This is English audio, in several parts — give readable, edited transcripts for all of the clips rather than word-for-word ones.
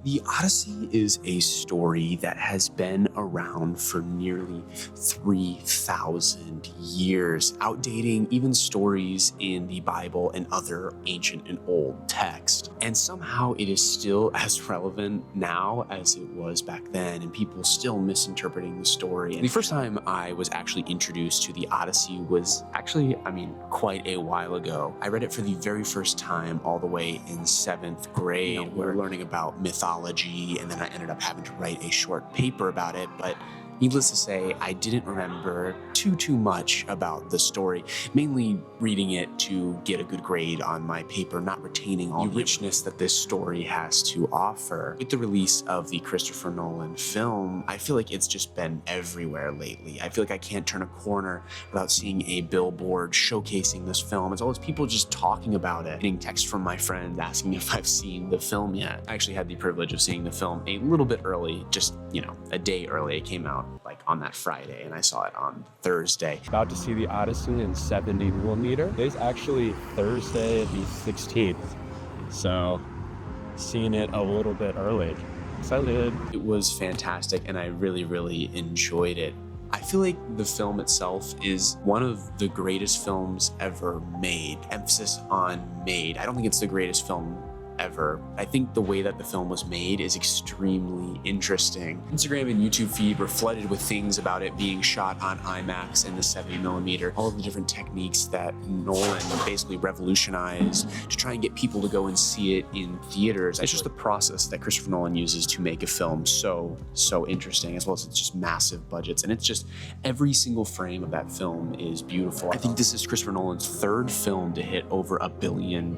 The Odyssey is a story that has been around for nearly 3,000 years, outdating even stories in the Bible and other ancient and old texts. And somehow it is still as relevant now as it was back then, and people still misinterpreting the story. And the first time I was actually introduced to the Odyssey was actually, quite a while ago. I read it for the very first time all the way in 7th grade. We were learning about mythology, and then I ended up having to write a short paper about it, but needless to say, I didn't remember too much about the story, mainly reading it to get a good grade on my paper, not retaining all the richness that this story has to offer. With the release of the Christopher Nolan film, I feel like it's just been everywhere lately. I feel like I can't turn a corner without seeing a billboard showcasing this film, as well as people just talking about it, getting texts from my friends asking if I've seen the film yet. I actually had the privilege of seeing the film a little bit early, just, a day early. It came out like on that Friday, and I saw it on Thursday. About to see the Odyssey in 70mm. Today's actually Thursday the 16th, so seeing it a little bit early. Excited. It was fantastic, and I really enjoyed it. I feel like the film itself is one of the greatest films ever made. Emphasis on made. I don't think it's the greatest film ever. I think the way that the film was made is extremely interesting. Instagram and YouTube feed were flooded with things about it being shot on IMAX and the 70mm, all of the different techniques that Nolan basically revolutionized to try and get people to go and see it in theaters. It's just the process that Christopher Nolan uses to make a film so interesting, as well as it's just massive budgets, and it's just every single frame of that film is beautiful. I think this is Christopher Nolan's third film to hit over $1 billion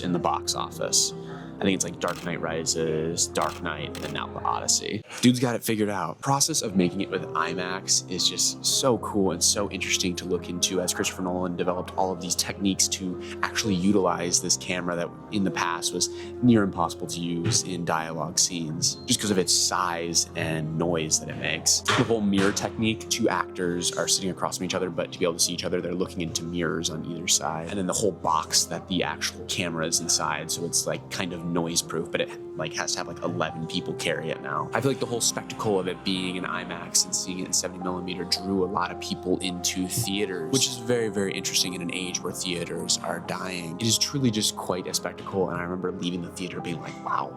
in the box office. I think it's like Dark Knight Rises, Dark Knight, and then now the Odyssey. Dude's got it figured out. The process of making it with IMAX is just so cool and so interesting to look into, as Christopher Nolan developed all of these techniques to actually utilize this camera that in the past was near impossible to use in dialogue scenes, just because of its size and noise that it makes. The whole mirror technique, two actors are sitting across from each other, but to be able to see each other, they're looking into mirrors on either side. And then the whole box that the actual camera is inside, so it's like kind of noise proof, but it has to have like 11 people carry it now. I feel like the whole spectacle of it being in IMAX and seeing it in 70mm drew a lot of people into theaters, which is very interesting in an age where theaters are dying. It is truly just quite a spectacle, and I remember leaving the theater being like, wow,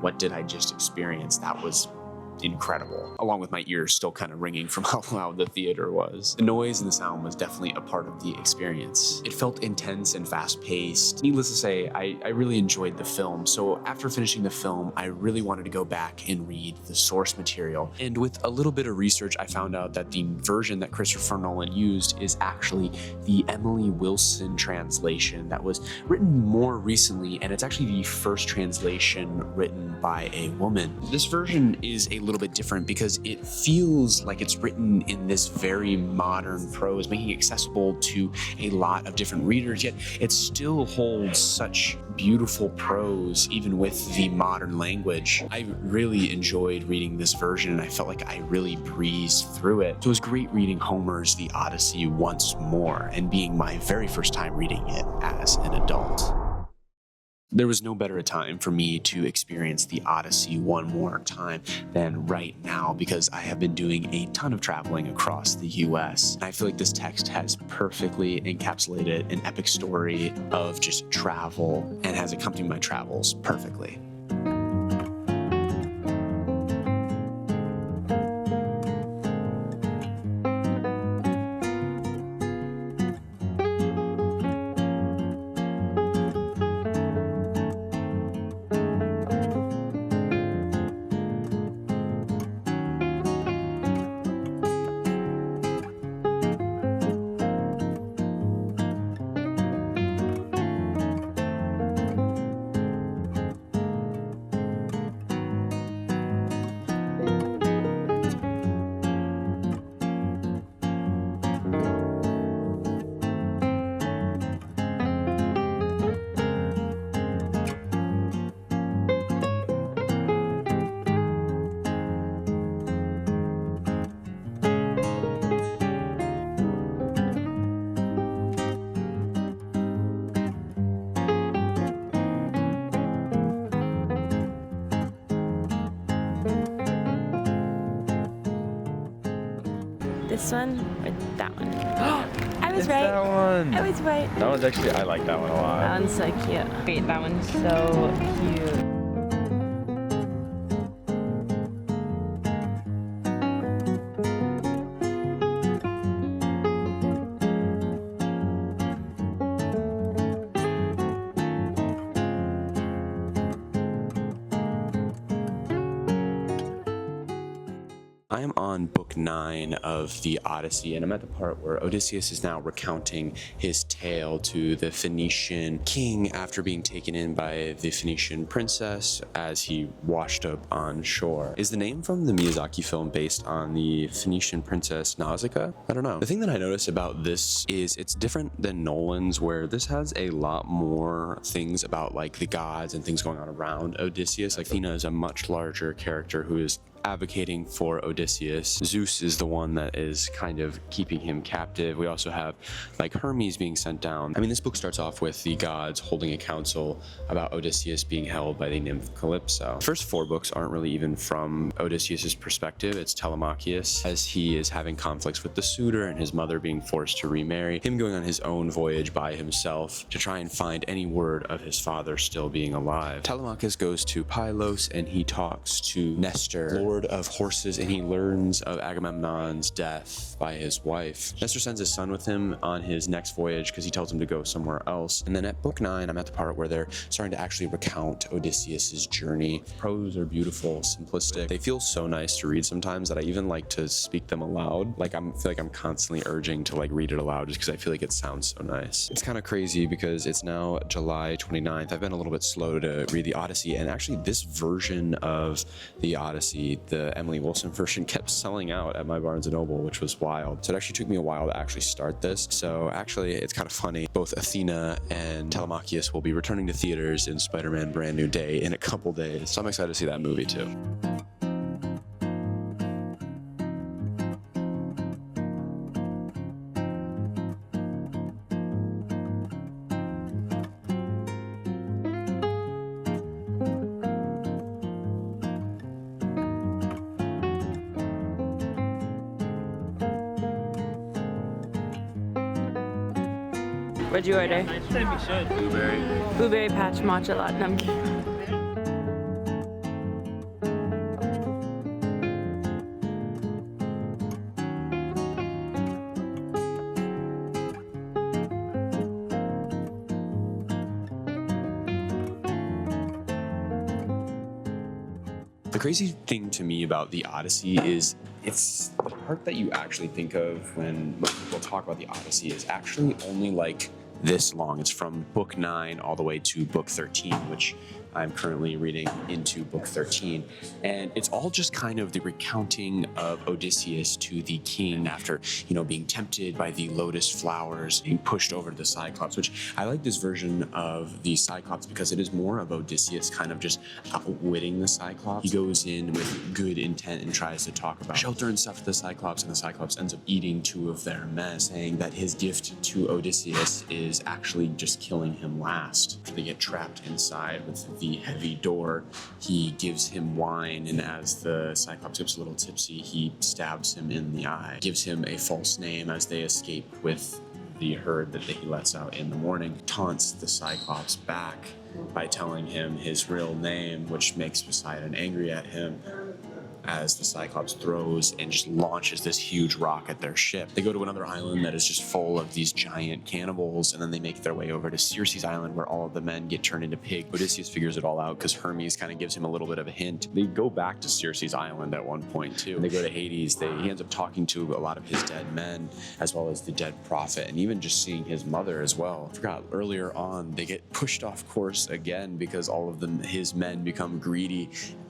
what did I just experience? That was incredible, along with my ears still kind of ringing from how loud the theater was. The noise and the sound was definitely a part of the experience. It felt intense and fast-paced. Needless to say, I really enjoyed the film, so after finishing the film, I really wanted to go back and read the source material. And with a little bit of research, I found out that the version that Christopher Nolan used is actually the Emily Wilson translation that was written more recently, and it's actually the first translation written by a woman. This version is a little bit different because it feels like it's written in this very modern prose, making it accessible to a lot of different readers, yet it still holds such beautiful prose even with the modern language. I really enjoyed reading this version, and I felt like I really breezed through it. So it was great reading Homer's The Odyssey once more, and being my very first time reading it as an adult. There was no better time for me to experience the Odyssey one more time than right now, because I have been doing a ton of traveling across the US. I feel like this text has perfectly encapsulated an epic story of just travel and has accompanied my travels perfectly. This one or that one? I was It's right. that one. I was right. That one's actually, I like that one a lot. That one's so cute. Wait, that one's so cute. I am on book 9 of the Odyssey, and I'm at the part where Odysseus is now recounting his tale to the Phoenician king after being taken in by the Phoenician princess as he washed up on shore. Is the name from the Miyazaki film based on the Phoenician princess Nausicaa? I don't know. The thing that I notice about this is it's different than Nolan's, where this has a lot more things about like the gods and things going on around Odysseus. Like Athena is a much larger character who is advocating for Odysseus. Zeus is the one that is kind of keeping him captive. We also have like Hermes being sent down. I mean, this book starts off with the gods holding a council about Odysseus being held by the nymph Calypso. The first 4 books aren't really even from Odysseus's perspective. It's Telemachus as he is having conflicts with the suitor and his mother being forced to remarry, him going on his own voyage by himself to try and find any word of his father still being alive. Telemachus goes to Pylos and he talks to Nestor, Lord of horses, and he learns of Agamemnon's death by his wife. Nestor sends his son with him on his next voyage because he tells him to go somewhere else. And then at book 9, I'm at the part where they're starting to actually recount Odysseus's journey. Prose are beautiful, simplistic. They feel so nice to read sometimes that I even like to speak them aloud. Like I feel like I'm constantly urging to like read it aloud just because I feel like it sounds so nice. It's kind of crazy because it's now July 29th. I've been a little bit slow to read the Odyssey, and actually this version of the Odyssey, the Emily Wilson version, kept selling out at my Barnes & Noble, which was wild. So it actually took me a while to actually start this. So actually, it's kind of funny. Both Athena and Telemachus will be returning to theaters in Spider-Man Brand New Day in a couple days. So I'm excited to see that movie too. What'd you order? Blueberry. Blueberry patch matcha latte. No, I'm kidding. The crazy thing to me about the Odyssey is it's the part that you actually think of when most people talk about the Odyssey is actually only like this long. It's from book 9 all the way to book 13, which I'm currently reading into book 13. And it's all just kind of the recounting of Odysseus to the king after, being tempted by the lotus flowers, being pushed over to the Cyclops, which I like this version of the Cyclops because it is more of Odysseus kind of just outwitting the Cyclops. He goes in with good intent and tries to talk about shelter and stuff to the Cyclops, and the Cyclops ends up eating 2 of their men, saying that his gift to Odysseus is actually just killing him last. They get trapped inside with the heavy door. He gives him wine, and as the Cyclops gets a little tipsy, he stabs him in the eye, gives him a false name as they escape with the herd that he lets out in the morning, taunts the Cyclops back by telling him his real name, which makes Poseidon angry at him, as the Cyclops throws and just launches this huge rock at their ship. They go to another island that is just full of these giant cannibals, and then they make their way over to Circe's island where all of the men get turned into pigs. Odysseus figures it all out because Hermes kind of gives him a little bit of a hint. They go back to Circe's island at one point too. They go to Hades. He ends up talking to a lot of his dead men as well as the dead prophet, and even just seeing his mother as well. I forgot earlier on they get pushed off course again because all of his men become greedy,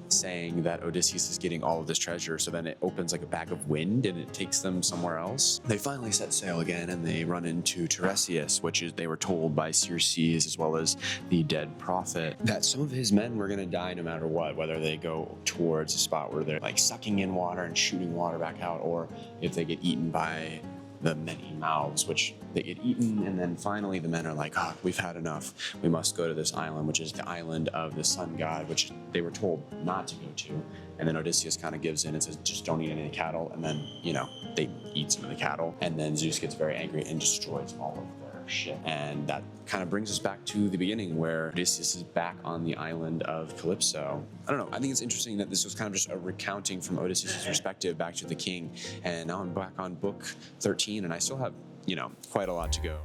saying that Odysseus is getting all of this treasure, so then it opens like a bag of wind and it takes them somewhere else. They finally set sail again and they run into Tiresias, which is they were told by Circe as well as the dead prophet that some of his men were going to die no matter what, whether they go towards a spot where they're like sucking in water and shooting water back out, or if they get eaten by the many mouths, which they get eaten. And then finally the men are like, oh, we've had enough. We must go to this island, which is the island of the sun god, which they were told not to go to. And then Odysseus kind of gives in and says, just don't eat any cattle. And then, they eat some of the cattle. And then Zeus gets very angry and destroys all of their shit. And that kind of brings us back to the beginning where Odysseus is back on the island of Calypso. I don't know. I think it's interesting that this was kind of just a recounting from Odysseus' perspective back to the king. And now I'm back on book 13 and I still have, quite a lot to go.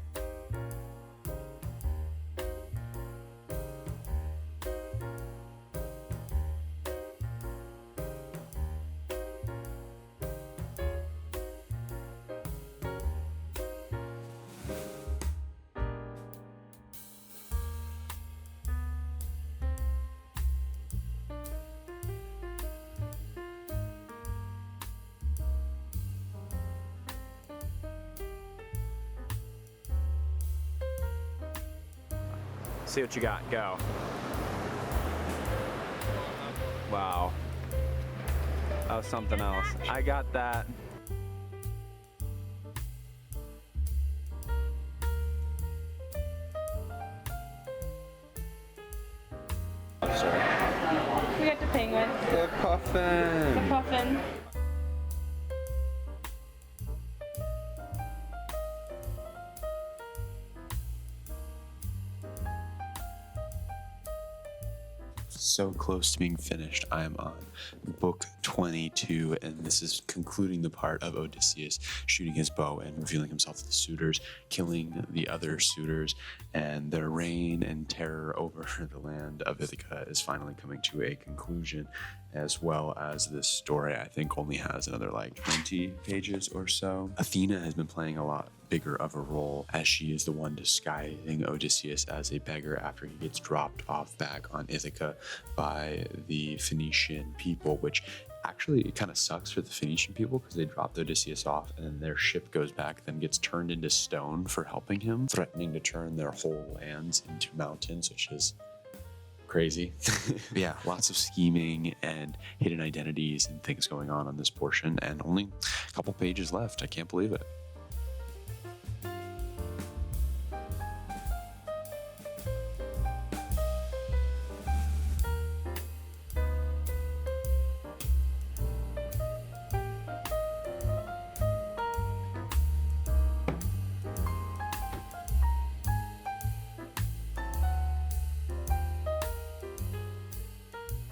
See what you got, go. Wow. That was something else. I got that. We got the penguin. The puffin. The puffin. So close to being finished. I am on book 22, and this is concluding the part of Odysseus shooting his bow and revealing himself to the suitors, killing the other suitors, and their reign and terror over the land of Ithaca is finally coming to a conclusion, as well as this story I think only has another 20 pages or so. Athena has been playing a lot bigger of a role, as she is the one disguising Odysseus as a beggar after he gets dropped off back on Ithaca by the Phoenician people, which actually it kind of sucks for the Phoenician people because they dropped Odysseus off and then their ship goes back, then gets turned into stone for helping him, threatening to turn their whole lands into mountains, which is crazy. But yeah, lots of scheming and hidden identities and things going on this portion, and only a couple pages left. I can't believe it.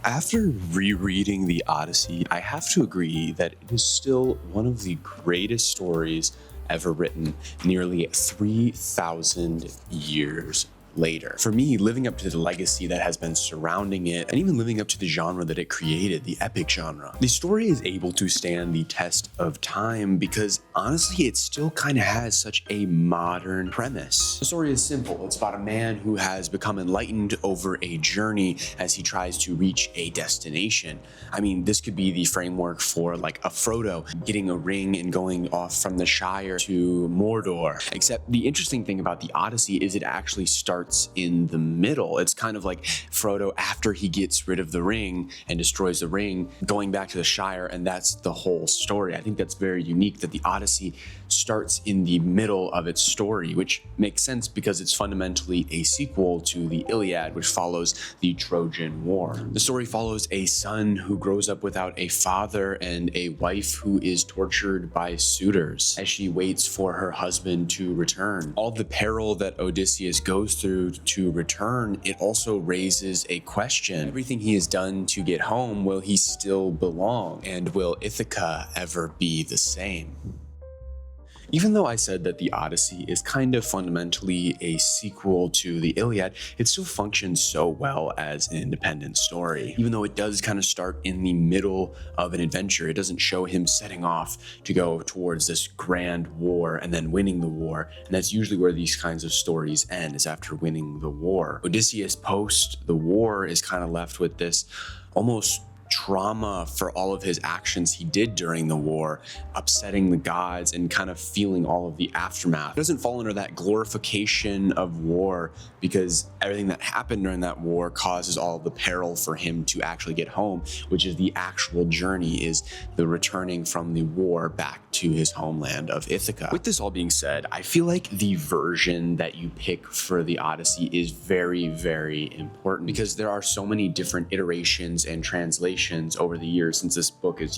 After rereading the Odyssey, I have to agree that it is still one of the greatest stories ever written, nearly 3,000 years later. For me, living up to the legacy that has been surrounding it, and even living up to the genre that it created, the epic genre, the story is able to stand the test of time because honestly, it still kind of has such a modern premise. The story is simple. It's about a man who has become enlightened over a journey as he tries to reach a destination. I mean, this could be the framework for a Frodo getting a ring and going off from the Shire to Mordor. Except the interesting thing about the Odyssey is it actually starts in the middle. It's kind of like Frodo after he gets rid of the ring and destroys the ring, going back to the Shire, and that's the whole story. I think that's very unique that the Odyssey starts in the middle of its story, which makes sense because it's fundamentally a sequel to the Iliad, which follows the Trojan War. The story follows a son who grows up without a father and a wife who is tortured by suitors as she waits for her husband to return. All the peril that Odysseus goes through to return, it also raises a question. Everything he has done to get home, will he still belong? And will Ithaca ever be the same? Even though I said that the Odyssey is kind of fundamentally a sequel to the Iliad, it still functions so well as an independent story. Even though it does kind of start in the middle of an adventure, it doesn't show him setting off to go towards this grand war and then winning the war. And that's usually where these kinds of stories end, is after winning the war. Odysseus post the war is kind of left with this almost trauma for all of his actions he did during the war, upsetting the gods and kind of feeling all of the aftermath. He doesn't fall under that glorification of war because everything that happened during that war causes all of the peril for him to actually get home, which is the actual journey, is the returning from the war back to his homeland of Ithaca. With this all being said, I feel like the version that you pick for the Odyssey is very, very important because there are so many different iterations and translations over the years since this book is,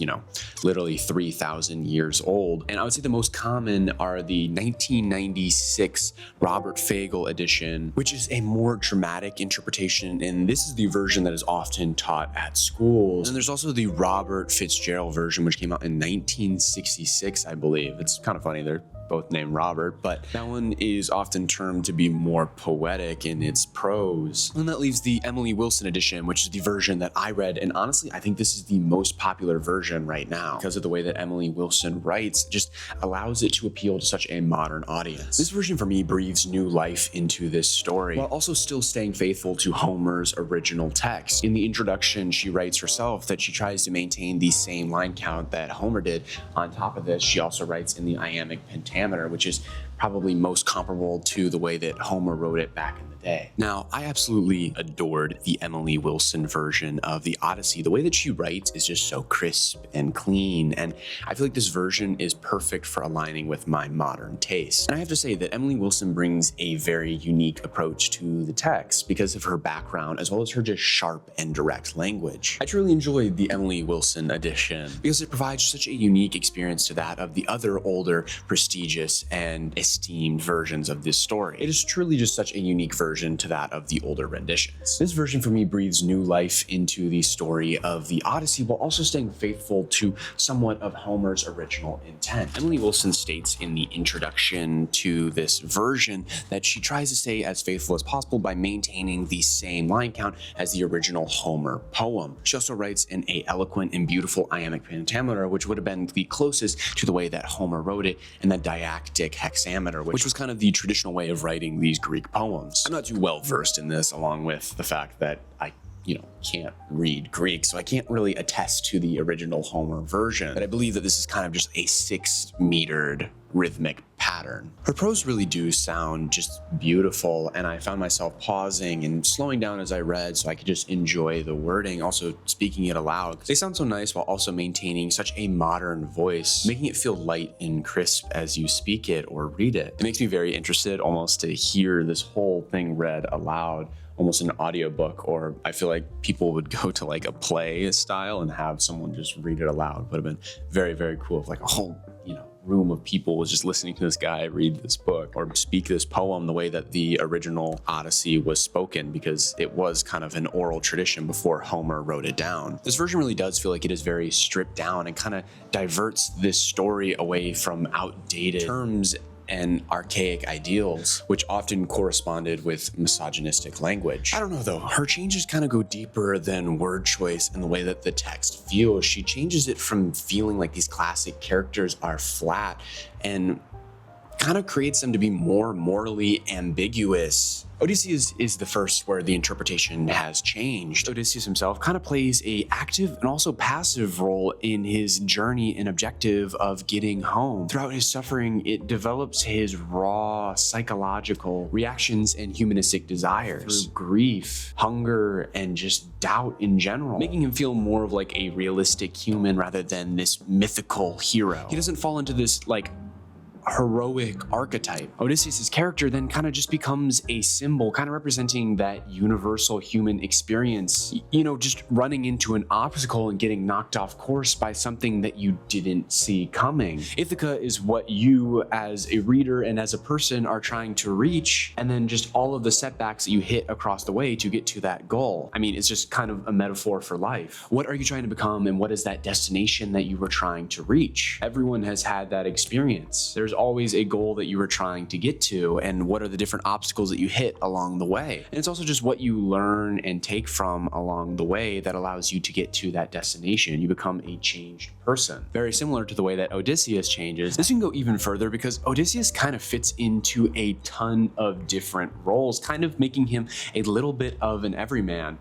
literally 3,000 years old. And I would say the most common are the 1996 Robert Fagel edition, which is a more dramatic interpretation. And this is the version that is often taught at schools. And there's also the Robert Fitzgerald version, which came out in 1966. I believe. It's kind of funny. They're both named Robert, but that one is often termed to be more poetic in its prose. And that leaves the Emily Wilson edition, which is the version that I read. And honestly, I think this is the most popular version right now because of the way that Emily Wilson writes, just allows it to appeal to such a modern audience. This version for me breathes new life into this story while also still staying faithful to Homer's original text. In the introduction, she writes herself that she tries to maintain the same line count that Homer did. On top of this, she also writes in the iambic pentameter, which is probably most comparable to the way that Homer wrote it back in the day. Now, I absolutely adored the Emily Wilson version of the Odyssey. The way that she writes is just so crisp and clean, and I feel like this version is perfect for aligning with my modern taste. And I have to say that Emily Wilson brings a very unique approach to the text because of her background, as well as her just sharp and direct language. I truly enjoyed the Emily Wilson edition because it provides such a unique experience to that of the other older, prestigious, and esteemed versions of this story. It is truly just such a unique version to that of the older renditions. This version for me breathes new life into the story of the Odyssey while also staying faithful to somewhat of Homer's original intent. Emily Wilson states in the introduction to this version that she tries to stay as faithful as possible by maintaining the same line count as the original Homer poem. She also writes in a eloquent and beautiful iambic pentameter, which would have been the closest to the way that Homer wrote it, and the diactic hexameter, which was kind of the traditional way of writing these Greek poems. I'm not too well versed in this, along with the fact that I can't read Greek, so I can't really attest to the original Homer version, but I believe that this is kind of just a 6-metered rhythmic pattern. Her prose really do sound just beautiful, and I found myself pausing and slowing down as I read so I could just enjoy the wording, also speaking it aloud, because they sound so nice while also maintaining such a modern voice, making it feel light and crisp as you speak it or read it. It makes me very interested almost to hear this whole thing read aloud, almost an audiobook, or I feel like people would go to like a play style and have someone just read it aloud. Would have been very, very cool if like a whole, room of people was just listening to this guy read this book or speak this poem the way that the original Odyssey was spoken, because it was kind of an oral tradition before Homer wrote it down. This version really does feel like it is very stripped down and kind of diverts this story away from outdated terms and archaic ideals, which often corresponded with misogynistic language. I don't know though, her changes kind of go deeper than word choice and the way that the text feels. She changes it from feeling like these classic characters are flat and kind of creates them to be more morally ambiguous. Odysseus is the first where the interpretation has changed. Odysseus himself kind of plays a active and also passive role in his journey and objective of getting home. Throughout his suffering, it develops his raw psychological reactions and humanistic desires through grief, hunger, and just doubt in general, making him feel more of like a realistic human rather than this mythical hero. He doesn't fall into this like heroic archetype. Odysseus' character then kind of just becomes a symbol, kind of representing that universal human experience, just running into an obstacle and getting knocked off course by something that you didn't see coming. Ithaca is what you as a reader and as a person are trying to reach, and then just all of the setbacks that you hit across the way to get to that goal. I mean, it's just kind of a metaphor for life. What are you trying to become, and what is that destination that you were trying to reach? Everyone has had that experience. There's always a goal that you were trying to get to, and what are the different obstacles that you hit along the way. And it's also just what you learn and take from along the way that allows you to get to that destination. You become a changed person. Very similar to the way that Odysseus changes. This can go even further because Odysseus kind of fits into a ton of different roles, kind of making him a little bit of an everyman.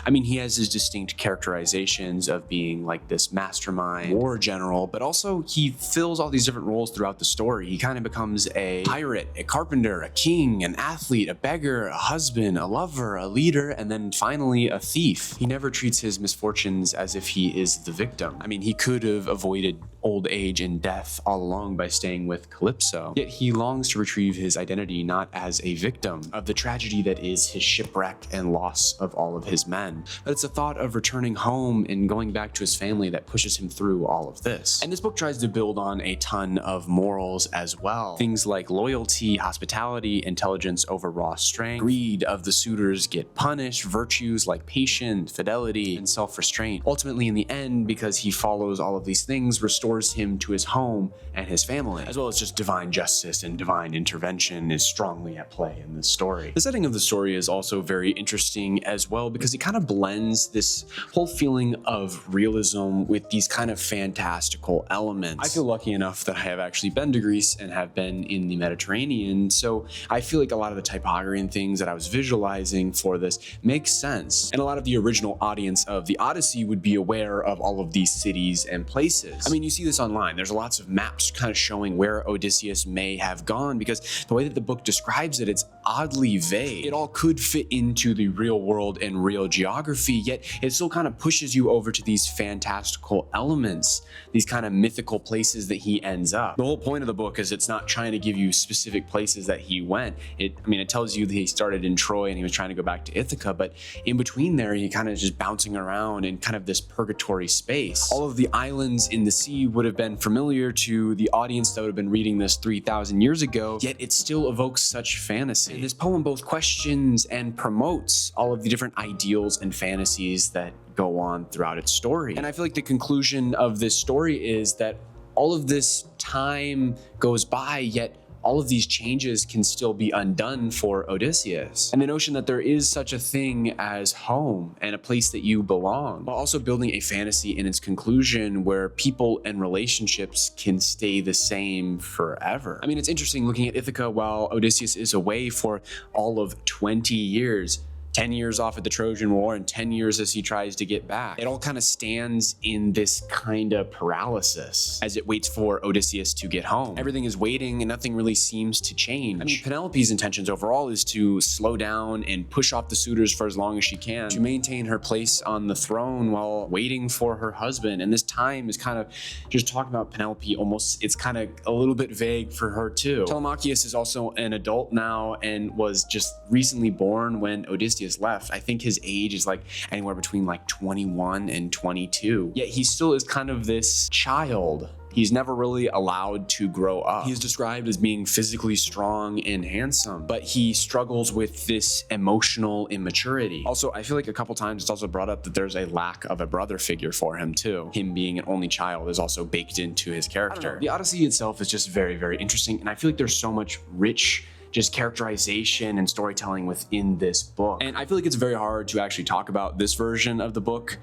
I mean, he has his distinct characterizations of being like this mastermind war general, but also he fills all these different roles throughout the story. He kind of becomes a pirate, a carpenter, a king, an athlete, a beggar, a husband, a lover, a leader, and then finally a thief. He never treats his misfortunes as if he is the victim. I mean, he could have avoided old age and death all along by staying with Calypso, yet he longs to retrieve his identity not as a victim of the tragedy that is his shipwreck and loss of all of his men, but it's the thought of returning home and going back to his family that pushes him through all of this. And this book tries to build on a ton of morals as well. Things like loyalty, hospitality, intelligence over raw strength, greed of the suitors get punished, virtues like patience, fidelity, and self-restraint. Ultimately, in the end, because he follows all of these things, restores him to his home and his family, as well as just divine justice and divine intervention is strongly at play in this story. The setting of the story is also very interesting as well because it kind of blends this whole feeling of realism with these kind of fantastical elements. I feel lucky enough that I have actually been to Greece and have been in the Mediterranean, so I feel like a lot of the typography and things that I was visualizing for this makes sense. And a lot of the original audience of the Odyssey would be aware of all of these cities and places. I mean, you see this online. There's lots of maps kind of showing where Odysseus may have gone because the way that the book describes it, it's oddly vague. It all could fit into the real world and real geography, yet it still kind of pushes you over to these fantastical elements, these kind of mythical places that he ends up. The whole point of the book is it's not trying to give you specific places that he went. It tells you that he started in Troy and he was trying to go back to Ithaca, but in between there, he kind of just bouncing around in kind of this purgatory space. All of the islands in the sea would have been familiar to the audience that would have been reading this 3,000 years ago, yet it still evokes such fantasy. And this poem both questions and promotes all of the different ideals and fantasies that go on throughout its story. And I feel like the conclusion of this story is that all of this time goes by, yet all of these changes can still be undone for Odysseus. And the notion that there is such a thing as home and a place that you belong, while also building a fantasy in its conclusion where people and relationships can stay the same forever. I mean, it's interesting looking at Ithaca while Odysseus is away for all of 20 years. 10 years off at the Trojan War and 10 years as he tries to get back. It all kind of stands in this kind of paralysis as it waits for Odysseus to get home. Everything is waiting and nothing really seems to change. I mean, Penelope's intentions overall is to slow down and push off the suitors for as long as she can to maintain her place on the throne while waiting for her husband. And this time is kind of just talking about Penelope almost, it's kind of a little bit vague for her too. Telemachus is also an adult now and was just recently born when Odysseus left. I think his age is like anywhere between like 21 and 22. Yet he still is kind of this child. He's never really allowed to grow up. He's described as being physically strong and handsome, but he struggles with this emotional immaturity. Also, I feel like a couple times it's also brought up that there's a lack of a brother figure for him too. Him being an only child is also baked into his character. The Odyssey itself is just very, very interesting, and I feel like there's so much rich just characterization and storytelling within this book. And I feel like it's very hard to actually talk about this version of the book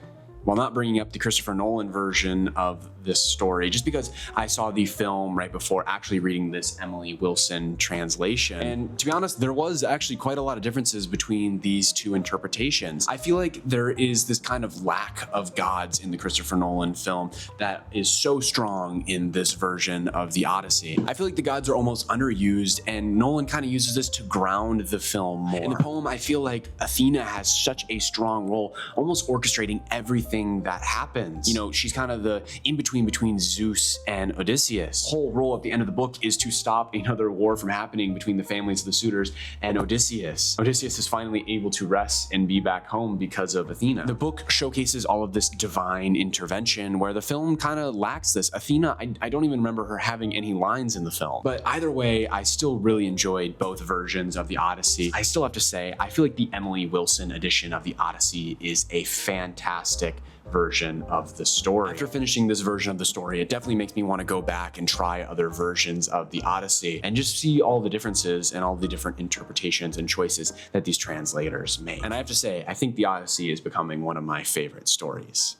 while not bringing up the Christopher Nolan version of this story, just because I saw the film right before actually reading this Emily Wilson translation. And to be honest, there was actually quite a lot of differences between these two interpretations. I feel like there is this kind of lack of gods in the Christopher Nolan film that is so strong in this version of the Odyssey. I feel like the gods are almost underused, and Nolan kind of uses this to ground the film more. In the poem, I feel like Athena has such a strong role, almost orchestrating everything that happens. You know, she's kind of the in-between between Zeus and Odysseus. Whole role at the end of the book is to stop another war from happening between the families of the suitors and Odysseus. Odysseus is finally able to rest and be back home because of Athena. The book showcases all of this divine intervention where the film kind of lacks this. Athena, I don't even remember her having any lines in the film. But either way, I still really enjoyed both versions of the Odyssey. I still have to say, I feel like the Emily Wilson edition of the Odyssey is a fantastic version of the story. After finishing this version of the story, it definitely makes me want to go back and try other versions of the Odyssey and just see all the differences and all the different interpretations and choices that these translators made. And I have to say, I think the Odyssey is becoming one of my favorite stories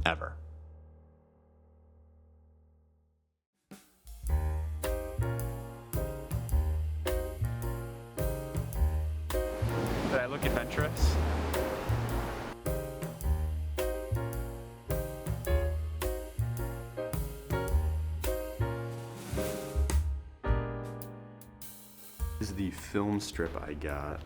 ever. Did I look adventurous? This is the film strip I got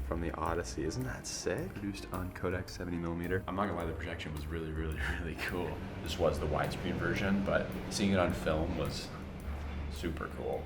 from the Odyssey. Isn't that sick? Produced on Kodak 70mm. I'm not gonna lie, the projection was really, really, really cool. This was the widescreen version, but seeing it on film was super cool.